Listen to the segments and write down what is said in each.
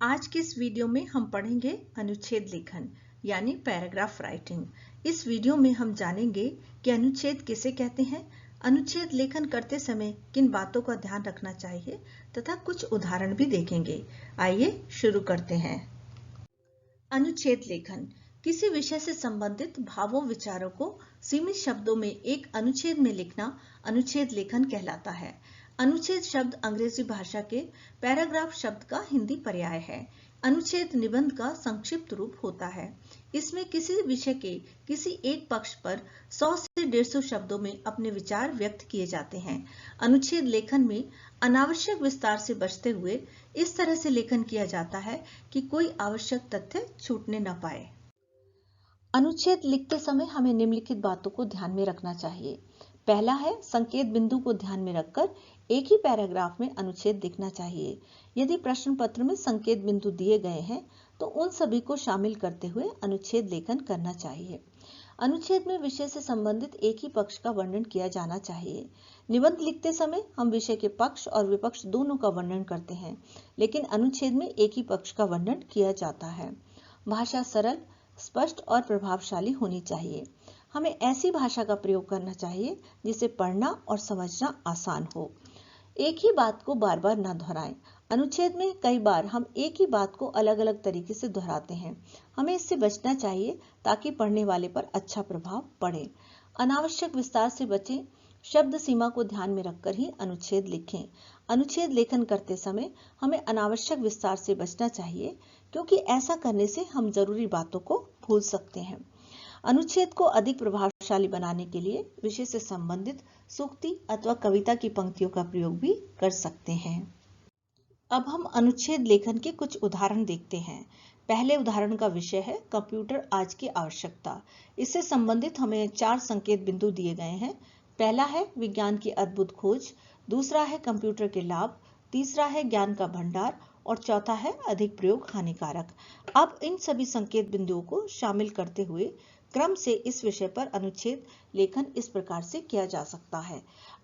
आज के इस वीडियो में हम पढ़ेंगे अनुच्छेद लेखन यानी पैराग्राफ राइटिंग। इस वीडियो में हम जानेंगे कि अनुच्छेद किसे कहते हैं, अनुच्छेद लेखन करते समय किन बातों का ध्यान रखना चाहिए तथा कुछ उदाहरण भी देखेंगे। आइए शुरू करते हैं। अनुच्छेद लेखन किसी विषय से संबंधित भावों विचारों को सीमित शब्दों में एक अनुच्छेद में लिखना अनुच्छेद लेखन कहलाता है। अनुच्छेद शब्द अंग्रेजी भाषा के पैराग्राफ शब्द का हिंदी पर्याय है। अनुच्छेद निबंध का संक्षिप्त रूप होता है। इसमें किसी विषय के किसी एक पक्ष पर 100 से 150 शब्दों में अपने विचार व्यक्त किए जाते हैं। अनुच्छेद लेखन में अनावश्यक विस्तार से बचते हुए इस तरह से लेखन किया जाता है कि कोई आवश्यक तथ्य छूटने न पाए। अनुच्छेद लिखते समय हमें निम्नलिखित बातों को ध्यान में रखना चाहिए। पहला है, संकेत बिंदु को ध्यान में रखकर एक ही पैराग्राफ में अनुच्छेद लिखना चाहिए। यदि प्रश्न पत्र में संकेत बिंदु दिए गए हैं तो उन सभी को शामिल करते हुए अनुच्छेद लेखन करना चाहिए। अनुच्छेद में विषय से संबंधित एक ही पक्ष का वर्णन किया जाना चाहिए। निबंध लिखते समय हम विषय के पक्ष और विपक्ष दोनों का वर्णन करते हैं, लेकिन अनुच्छेद में एक ही पक्ष का वर्णन किया जाता है। भाषा सरल, स्पष्ट और प्रभावशाली होनी चाहिए। हमें ऐसी भाषा का प्रयोग करना चाहिए जिसे पढ़ना और समझना आसान हो। एक ही बात को बार बार न दोहराएं। अनुच्छेद में कई बार हम एक ही बात को अलग अलग तरीके से दोहराते हैं। हमें इससे बचना चाहिए ताकि पढ़ने वाले पर अच्छा प्रभाव पड़े। अनावश्यक विस्तार से बचें। शब्द सीमा को ध्यान में रखकर ही अनुच्छेद लिखें। अनुच्छेद लेखन करते समय हमें अनावश्यक विस्तार से बचना चाहिए, क्योंकि ऐसा करने से हम जरूरी बातों को भूल सकते हैं। अनुच्छेद को अधिक प्रभावशाली बनाने के लिए विषय से संबंधित सूक्ति अथवा कविता की पंक्तियों का प्रयोग भी कर सकते हैं। अब हम अनुच्छेद लेखन के कुछ उदाहरण देखते हैं। पहले उदाहरण का विषय है कंप्यूटर आज की आवश्यकता। इससे संबंधित हमें 4 संकेत बिंदु दिए गए हैं। पहला है विज्ञान की अद्भुत खोज, दूसरा है कंप्यूटर के लाभ, तीसरा है ज्ञान का भंडार और चौथा है अधिक प्रयोग हानिकारक। अब इन सभी संकेत बिंदुओं को शामिल करते हुए क्रम से इस विषय पर अनुच्छेद लेखन इस प्रकार से किया जा सकता है।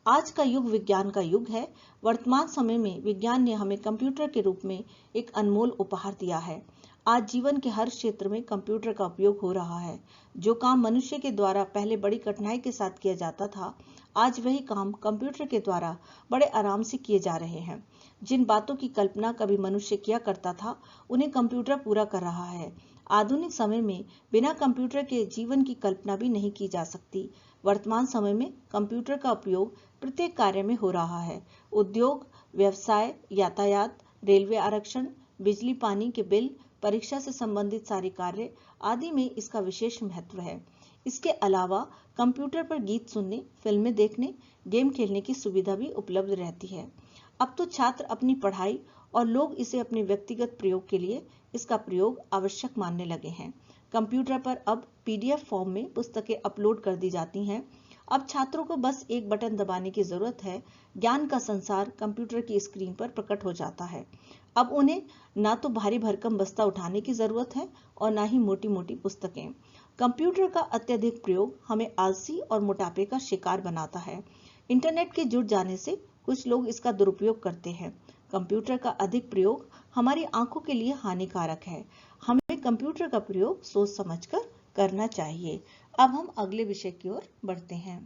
आज का युग विज्ञान का युग है। वर्तमान समय में विज्ञान ने हमें कंप्यूटर के रूप में एक अनमोल उपहार दिया है। आज जीवन के हर क्षेत्र में कंप्यूटर का उपयोग हो रहा है। जो काम मनुष्य के द्वारा पहले बड़ी कठिनाई के साथ किया जाता था, आज वही काम कंप्यूटर के द्वारा बड़े आराम से किए जा रहे हैं। जिन बातों की कल्पना कभी मनुष्य किया करता था, उन्हें कंप्यूटर पूरा कर रहा है। आधुनिक समय में बिना कंप्यूटर के जीवन की कल्पना भी नहीं की जा सकती। वर्तमान समय में कंप्यूटर का उपयोग प्रत्येक कार्य में हो रहा है। उद्योग, व्यवसाय, यातायात, रेलवे आरक्षण, बिजली पानी के बिल, परीक्षा से संबंधित सारे कार्य आदि में इसका विशेष महत्व है। इसके अलावा कंप्यूटर पर गीत सुनने, फिल्में देखने, गेम खेलने की सुविधा भी उपलब्ध रहती है। अब तो छात्र अपनी पढ़ाई और लोग इसे अपने व्यक्तिगत प्रयोग के लिए इसका प्रयोग आवश्यक मानने लगे हैं। कंप्यूटर पर अब PDF फॉर्म में पुस्तकें अपलोड कर दी जाती हैं। अब छात्रों को बस एक बटन दबाने की जरूरत है। ज्ञान का संसार कंप्यूटर की स्क्रीन पर प्रकट हो जाता है। अब उन्हें ना तो भारी भरकम बस्ता उठाने की जरूरत है और ना ही मोटी मोटी पुस्तकें। कंप्यूटर का अत्यधिक प्रयोग हमें आलसी और मोटापे का शिकार बनाता है। इंटरनेट के जुड़ जाने से कुछ लोग इसका दुरुपयोग करते हैं। कंप्यूटर का अधिक प्रयोग हमारी आंखों के लिए हानिकारक है। हमें कंप्यूटर का प्रयोग सोच समझकर करना चाहिए। अब हम अगले विषय की ओर बढ़ते हैं।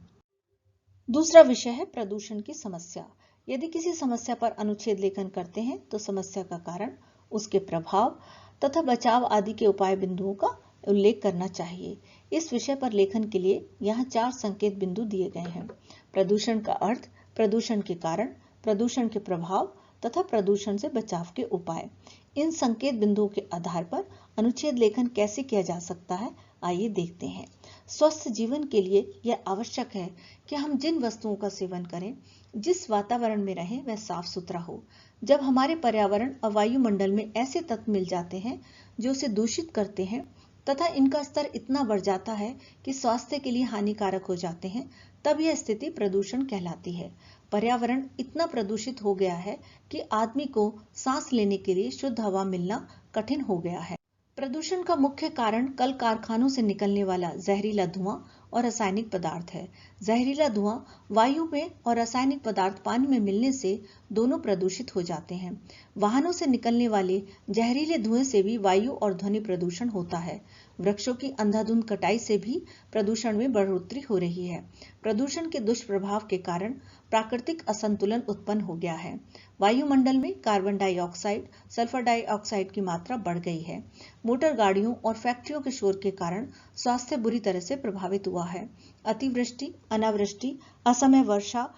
दूसरा विषय है प्रदूषण की समस्या। यदि किसी समस्या पर अनुच्छेद लेखन करते हैं तो समस्या का कारण, उसके प्रभाव तथा बचाव आदि के उपाय बिंदुओं का उल्लेख करना चाहिए। इस विषय पर लेखन के लिए यहाँ 4 संकेत बिंदु दिए गए हैं। प्रदूषण का अर्थ, प्रदूषण के कारण, प्रदूषण के प्रभाव तथा प्रदूषण से बचाव के उपाय। इन संकेत बिंदुओं के आधार पर अनुच्छेद लेखन कैसे किया जा सकता है, आइए देखते हैं। स्वस्थ जीवन के लिए यह आवश्यक है कि हम जिन वस्तुओं का सेवन करें, जिस वातावरण में रहें, वह साफ सुथरा हो। जब हमारे पर्यावरण और वायुमंडल में ऐसे तत्व मिल जाते हैं जो उसे दूषित करते हैं तथा इनका स्तर इतना बढ़ जाता है कि स्वास्थ्य के लिए हानिकारक हो जाते हैं, तब यह स्थिति प्रदूषण कहलाती है। पर्यावरण इतना प्रदूषित हो गया है कि आदमी को सांस लेने के लिए शुद्ध हवा मिलना कठिन हो गया है। प्रदूषण का मुख्य कारण कल कारखानों से निकलने वाला जहरीला धुआं और रासायनिक पदार्थ है। जहरीला धुआं वायु में और रासायनिक पदार्थ पानी में मिलने से दोनों प्रदूषित हो जाते हैं। वाहनों से निकलने वाले जहरीले धुएं से भी वायु और ध्वनि प्रदूषण होता है। वृक्षों की अंधाधुंध कटाई से भी प्रदूषण में बढ़ोतरी हो रही है। प्रदूषण के दुष्प्रभाव के कारण प्राकृतिक असंतुलन उत्पन्न हो गया है। वायुमंडल में कार्बन डाइऑक्साइड, सल्फर डाइऑक्साइड की मात्रा बढ़ गई है। मोटर गाड़ियों और फैक्ट्रियों के शोर के कारण स्वास्थ्य बुरी तरह से प्रभावित हुआ है। अतिवृष्टि, अनावृष्टि, असमय वर्षा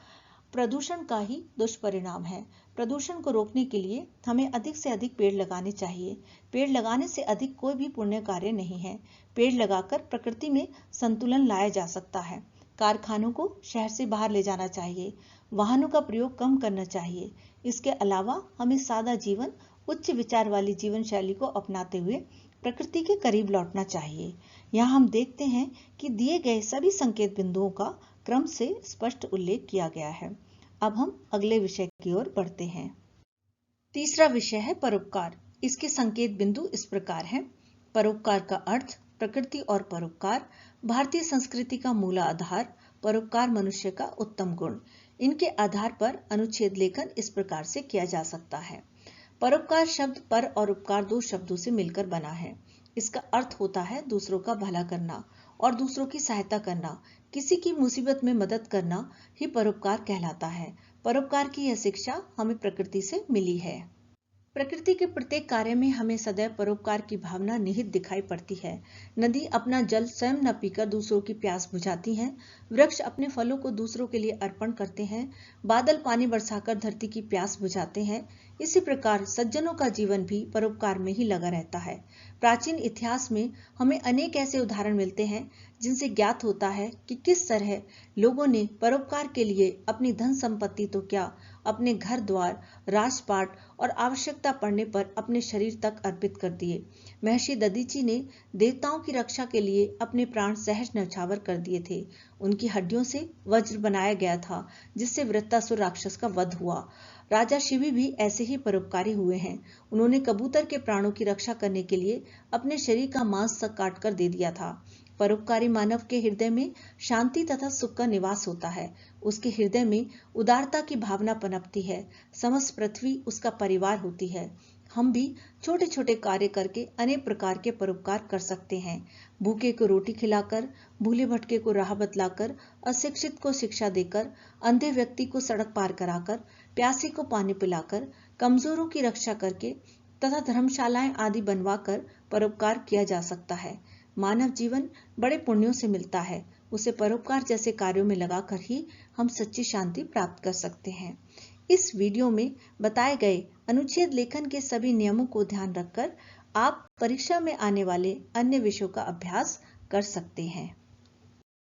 प्रदूषण का ही दुष्परिणाम है। प्रदूषण को रोकने के लिए हमें अधिक से अधिक पेड़ लगाने चाहिए। पेड़ लगाने से अधिक कोई भी पुण्य कार्य नहीं है। पेड़ लगाकर प्रकृति में संतुलन लाया जा सकता है। कारखानों को शहर से बाहर ले जाना चाहिए। वाहनों का प्रयोग कम करना चाहिए। इसके अलावा हमें सादा जीवन, उच्च विचार वाली जीवन शैली को अपनाते हुए प्रकृति के करीब लौटना चाहिए। यहाँ हम देखते हैं कि दिए गए सभी संकेत बिंदुओं का क्रम से स्पष्ट उल्लेख किया गया है। अब हम अगले विषय की ओर बढ़ते हैं। तीसरा विषय है परोपकार। इसके संकेत बिंदु इस प्रकार हैं। परोपकार का अर्थ, प्रकृति और परोपकार, भारतीय संस्कृति का मूल आधार, परोपकार मनुष्य का उत्तम गुण। इनके आधार पर अनुच्छेद लेखन इस प्रकार से किया जा सकता है। परोपकार शब्द पर और उपकार दो शब्दों से मिलकर बना है। इसका अर्थ होता है दूसरों का भला करना और दूसरों की सहायता करना। किसी की मुसीबत में मदद करना ही परोपकार कहलाता है। परोपकार की यह शिक्षा हमें प्रकृति से मिली है। प्रकृति के प्रत्येक कार्य में हमें सदैव परोपकार की भावना निहित दिखाई पड़ती है। नदी अपना जल स्वयं न पीकर दूसरों की प्यास बुझाती हैं। वृक्ष अपने फलों को दूसरों के लिए अर्पण करते हैं। बादल पानी बरसाकर धरती की प्यास बुझाते हैं। इसी प्रकार सज्जनों का जीवन भी परोपकार में ही लगा रहता है। प्राचीन इतिहास में हमें अनेक ऐसे उदाहरण मिलते हैं जिनसे ज्ञात होता है कि किस तरह लोगों ने परोपकार के लिए अपनी धन संपत्ति तो क्या, अपने घर द्वार, राजपाट और आवश्यकता पड़ने पर अपने शरीर तक अर्पित कर दिए। महर्षि दधीची ने देवताओं की रक्षा के लिए अपने प्राण सहज न्यौछावर कर दिए थे। उनकी हड्डियों से वज्र बनाया गया था जिससे वृत्तासुर राक्षस का वध हुआ। राजा शिवी भी ऐसे ही परोपकारी हुए हैं। उन्होंने कबूतर के प्राणों की रक्षा करने के लिए अपने शरीर का मांस तक काट कर दे दिया था। परोपकारी मानव के हृदय में शांति तथा सुख का निवास होता है। उसके हृदय में उदारता की भावना पनपती है। समस्त पृथ्वी उसका परिवार होती है। हम भी छोटे छोटे कार्य करके अनेक प्रकार के परोपकार कर सकते हैं। भूखे को रोटी खिलाकर, भूले भटके को राह बतलाकर, अशिक्षित को शिक्षा देकर, अंधे व्यक्ति को सड़क पार कराकर, प्यासे को पानी पिलाकर, कमजोरों की रक्षा करके तथा धर्मशालाएं आदि बनवाकर परोपकार किया जा सकता है। मानव जीवन बड़े पुण्यों से मिलता है। उसे परोपकार जैसे कार्यों में लगाकर ही हम सच्ची शांति प्राप्त कर सकते हैं। इस वीडियो में बताए गए अनुच्छेद लेखन के सभी नियमों को ध्यान रखकर आप परीक्षा में आने वाले अन्य विषयों का अभ्यास कर सकते हैं।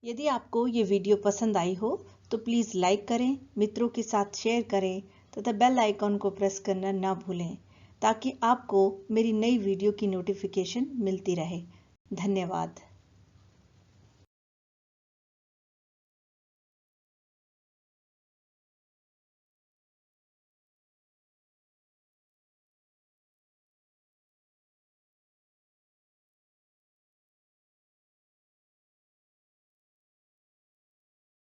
यदि आपको ये वीडियो पसंद आई हो तो प्लीज लाइक करें, मित्रों के साथ शेयर करें तथा बेल आइकॉन को प्रेस करना ना भूलें ताकि आपको मेरी नई वीडियो की नोटिफिकेशन मिलती रहे। धन्यवाद।